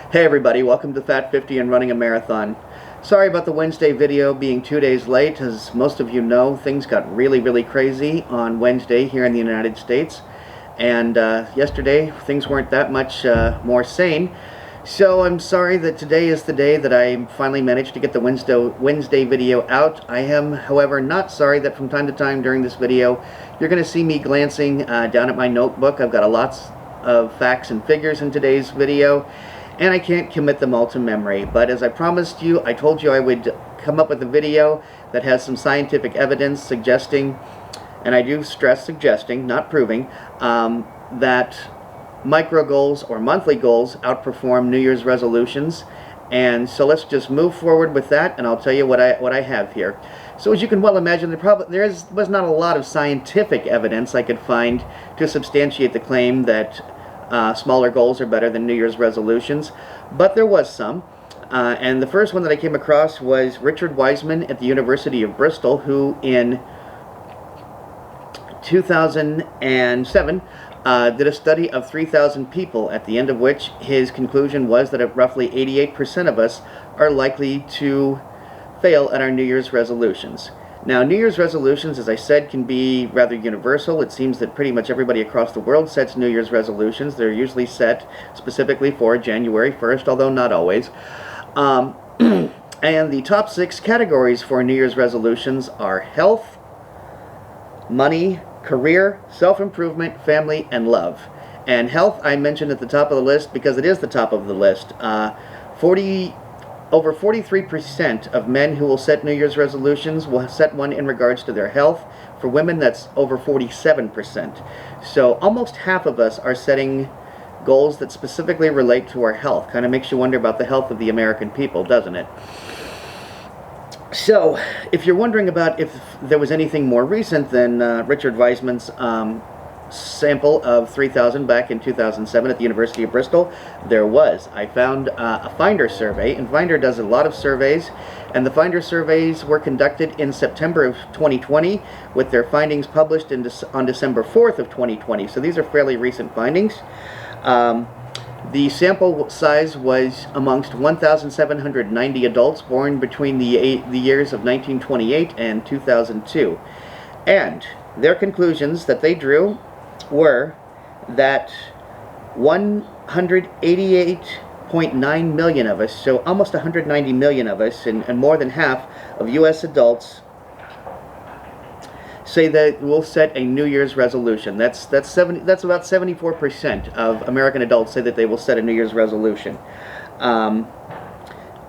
Hey everybody, welcome to Fat 50 and Running a Marathon. Sorry about the Wednesday video being 2 days late. As most of you know, things got really crazy on Wednesday here in the United States. And yesterday, things weren't that much more sane. So I'm sorry that today is the day that I finally managed to get the Wednesday video out. I am, however, not sorry that from time to time during this video, you're going to see me glancing down at my notebook. I've got lots of facts and figures in today's video, and I can't commit them all to memory. But as I promised you, I told you I would come up with a video that has some scientific evidence suggesting, and I do stress suggesting, not proving, that micro goals or monthly goals outperform New Year's resolutions. And so let's just move forward with that, and I'll tell you what I have here. So as you can well imagine, there was not a lot of scientific evidence I could find to substantiate the claim that smaller goals are better than New Year's resolutions, but there was some. And the first one that I came across was Richard Wiseman at the University of Bristol, who in 2007 did a study of 3,000 people, at the end of which his conclusion was that roughly 88% of us are likely to fail at our New Year's resolutions. Now, New Year's resolutions, as I said, can be rather universal. It seems that pretty much everybody across the world sets New Year's resolutions. They're usually set specifically for January 1st, although not always. And the top 6 categories for New Year's resolutions are health, money, career, self-improvement, family, and love. And health I mentioned at the top of the list because it is the top of the list. Over 43% of men who will set New Year's resolutions will set one in regards to their health. For women, that's over 47%. So almost half of us are setting goals that specifically relate to our health. Kind of makes you wonder about the health of the American people, doesn't it? So, if you're wondering about if there was anything more recent than Richard Wiseman's sample of 3,000 back in 2007 at the University of Bristol, there was. I found a Finder survey, and Finder does a lot of surveys, and the Finder surveys were conducted in September of 2020, with their findings published on December 4th of 2020. So these are fairly recent findings. The sample size was amongst 1,790 adults born between the years of 1928 and 2002. And their conclusions that they drew were that 188.9 million of us, so almost 190 million of us, and more than half of U.S. adults say that we'll set a New Year's resolution. That's about 74% of American adults say that they will set a New Year's resolution.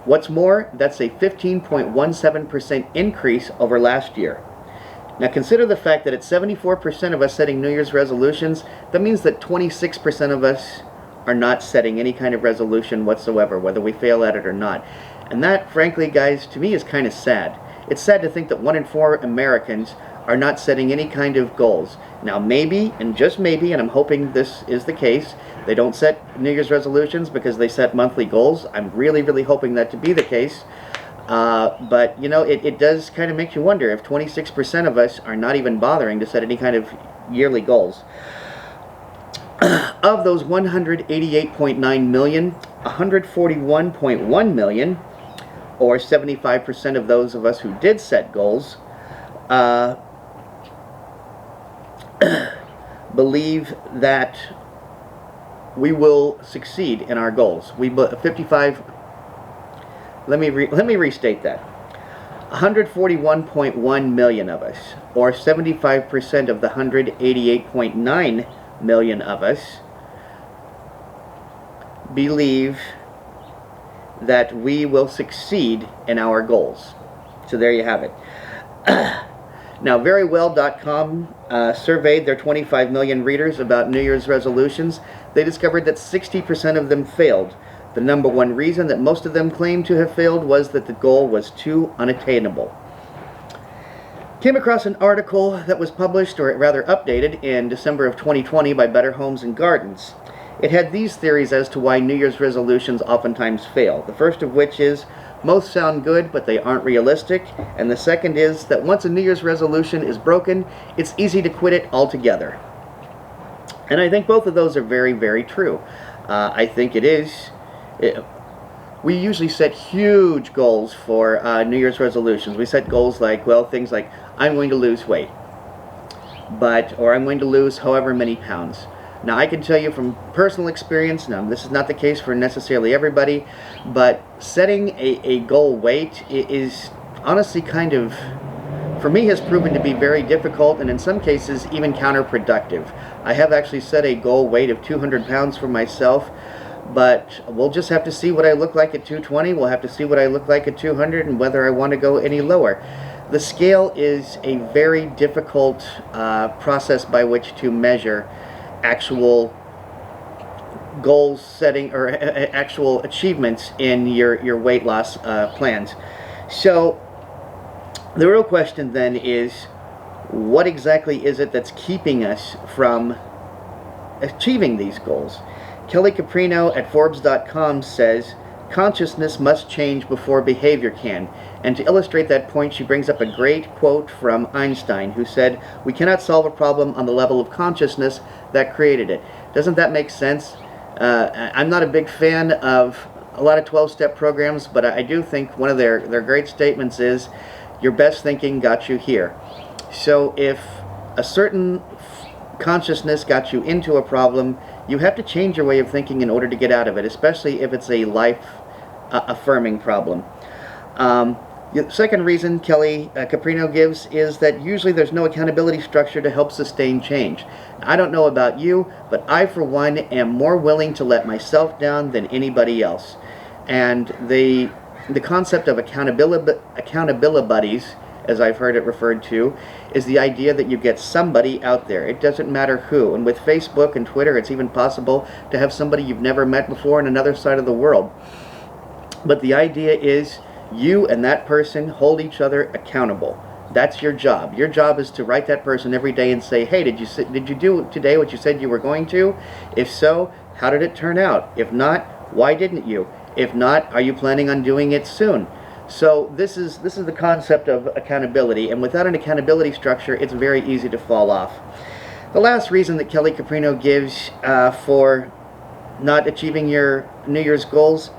What's more, that's a 15.17% increase over last year. Now consider the fact that at 74% of us setting New Year's resolutions, that means that 26% of us are not setting any kind of resolution whatsoever, whether we fail at it or not. And that, frankly, guys, to me is kind of sad. It's sad to think that 1 in 4 Americans are not setting any kind of goals. Now maybe, and just maybe, and I'm hoping this is the case, they don't set New Year's resolutions because they set monthly goals. I'm really hoping that to be the case. But, you know, it does kind of make you wonder if 26% of us are not even bothering to set any kind of yearly goals. Of those 188.9 million, 141.1 million, or 75% of those of us who did set goals, believe that we will succeed in our goals. Let me restate that. 141.1 million of us, or 75% of the 188.9 million of us, believe that we will succeed in our goals. So there you have it. Now, verywell.com surveyed their 25 million readers about New Year's resolutions. They discovered that 60% of them failed. The number one reason that most of them claimed to have failed was that the goal was too unattainable. Came across an article that was published, or rather updated, in December of 2020 by Better Homes and Gardens. It had these theories as to why New Year's resolutions oftentimes fail. The first of which is, most sound good, but they aren't realistic. And the second is that once a New Year's resolution is broken, it's easy to quit it altogether. And I think both of those are very, very true. I think it is We usually set huge goals for New Year's resolutions. We set goals like, well, things like, I'm going to lose weight, or I'm going to lose however many pounds. Now, I can tell you from personal experience, now this is not the case for necessarily everybody, but setting a goal weight is honestly kind of, for me, has proven to be very difficult, and in some cases even counterproductive. I have actually set a goal weight of 200 pounds for myself, but we'll just have to see what I look like at 220, we'll have to see what I look like at 200, and whether I want to go any lower. The scale is a very difficult process by which to measure actual goal setting or actual achievements in your weight loss plans. So the real question then is, what exactly is it that's keeping us from achieving these goals? Kelly Caprino at Forbes.com says, consciousness must change before behavior can. And to illustrate that point, she brings up a great quote from Einstein, who said, we cannot solve a problem on the level of consciousness that created it. Doesn't that make sense? I'm not a big fan of a lot of 12-step programs, but I do think one of their great statements is, your best thinking got you here. So if a certain consciousness got you into a problem, you have to change your way of thinking in order to get out of it, especially if it's a life-affirming problem. The second reason Kelly Caprino gives is that usually there's no accountability structure to help sustain change. I don't know about you, but I, for one, am more willing to let myself down than anybody else. And the concept of accountability buddies, as I've heard it referred to, is the idea that you get somebody out there. It doesn't matter who. And with Facebook and Twitter, it's even possible to have somebody you've never met before on another side of the world. But the idea is you and that person hold each other accountable. That's your job. Your job is to write that person every day and say, hey, did you do today what you said you were going to? If so, how did it turn out? If not, why didn't you? If not, are you planning on doing it soon? So this is the concept of accountability, and without an accountability structure, it's very easy to fall off. The last reason that Kelly Caprino gives for not achieving your New Year's goals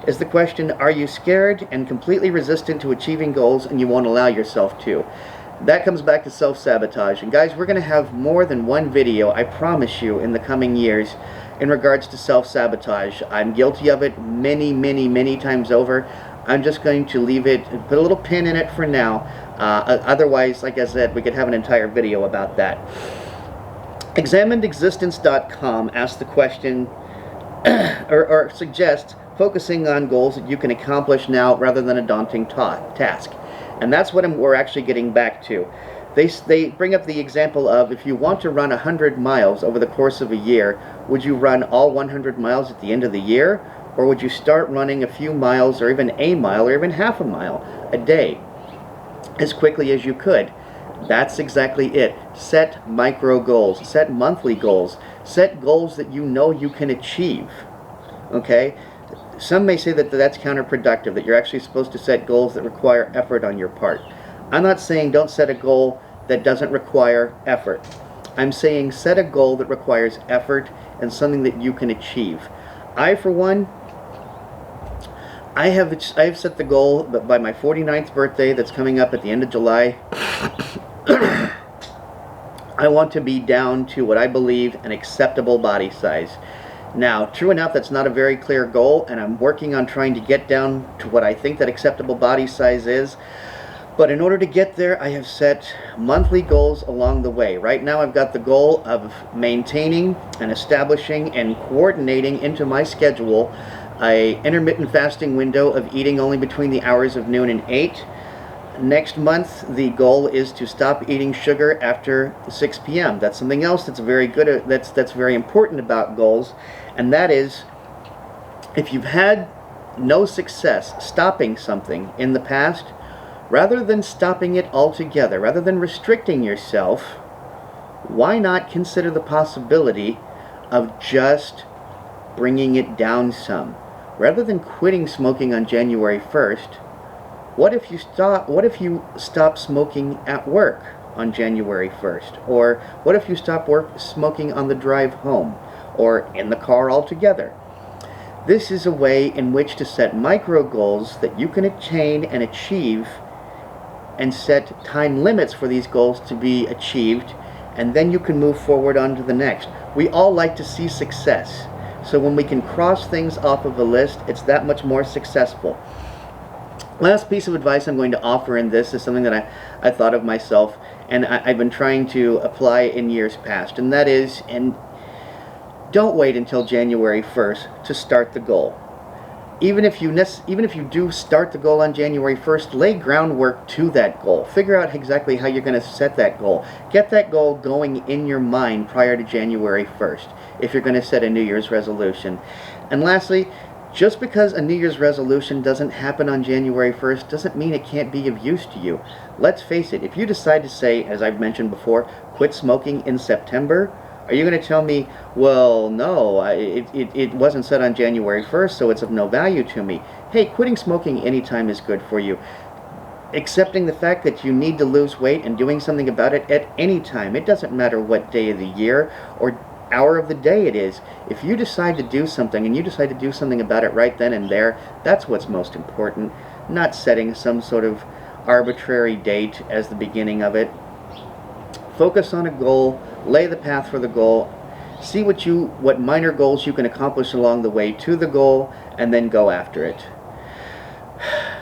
is the question, are you scared and completely resistant to achieving goals and you won't allow yourself to? That comes back to self-sabotage. And guys, we're going to have more than one video, I promise you, in the coming years in regards to self-sabotage. I'm guilty of it many, many, many times over. I'm just going to leave it, put a little pin in it for now. Otherwise, like I said, we could have an entire video about that. ExaminedExistence.com asks the question, or suggests, focusing on goals that you can accomplish now rather than a daunting task. And that's what we're actually getting back to. They bring up the example of, if you want to run 100 miles over the course of a year, would you run all 100 miles at the end of the year? Or would you start running a few miles, or even a mile, or even half a mile a day as quickly as you could? That's exactly it. Set micro goals. Set monthly goals. Set goals that you know you can achieve. Okay? Some may say that that's counterproductive, that you're actually supposed to set goals that require effort on your part. I'm not saying don't set a goal that doesn't require effort. I'm saying set a goal that requires effort and something that you can achieve. I, for one, I have set the goal that by my 49th birthday, that's coming up at the end of July, I want to be down to what I believe an acceptable body size. Now, true enough, that's not a very clear goal, and I'm working on trying to get down to what I think that acceptable body size is. But in order to get there, I have set monthly goals along the way. Right now, I've got the goal of maintaining and establishing and coordinating into my schedule an intermittent fasting window of eating only between the hours of noon and 8. Next month, the goal is to stop eating sugar after 6 p.m. That's something else that's very good. That's very important about goals, and that is, if you've had no success stopping something in the past, rather than stopping it altogether, rather than restricting yourself, why not consider the possibility of just bringing it down some? Rather than quitting smoking on January 1st, what if you stop smoking at work on January 1st? Or what if you stop smoking on the drive home, or in the car altogether? This is a way in which to set micro goals that you can attain and achieve, and set time limits for these goals to be achieved, and then you can move forward on to the next. We all like to see success, so when we can cross things off of a list, it's that much more successful. Last piece of advice I'm going to offer in this is something that I thought of myself, and I've been trying to apply in years past, and that is, and don't wait until January 1st to start the goal. Even if you do start the goal on January 1st, lay groundwork to that goal. Figure out exactly how you're going to set that goal. Get that goal going in your mind prior to January 1st if you're going to set a New Year's resolution. And lastly, just because a New Year's resolution doesn't happen on January 1st doesn't mean it can't be of use to you. Let's face it, if you decide to say, as I've mentioned before, quit smoking in September, are you going to tell me, well, no, it wasn't set on January 1st, so it's of no value to me? Hey, quitting smoking anytime is good for you. Accepting the fact that you need to lose weight and doing something about it at any time. It doesn't matter what day of the year or hour of the day it is. If you decide to do something, and you decide to do something about it right then and there, that's what's most important, not setting some sort of arbitrary date as the beginning of it. Focus on a goal, lay the path for the goal, see what minor goals you can accomplish along the way to the goal, and then go after it.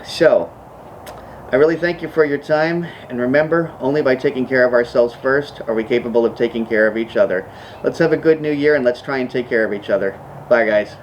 So, I really thank you for your time, and remember, only by taking care of ourselves first are we capable of taking care of each other. Let's have a good new year, and let's try and take care of each other. Bye, guys.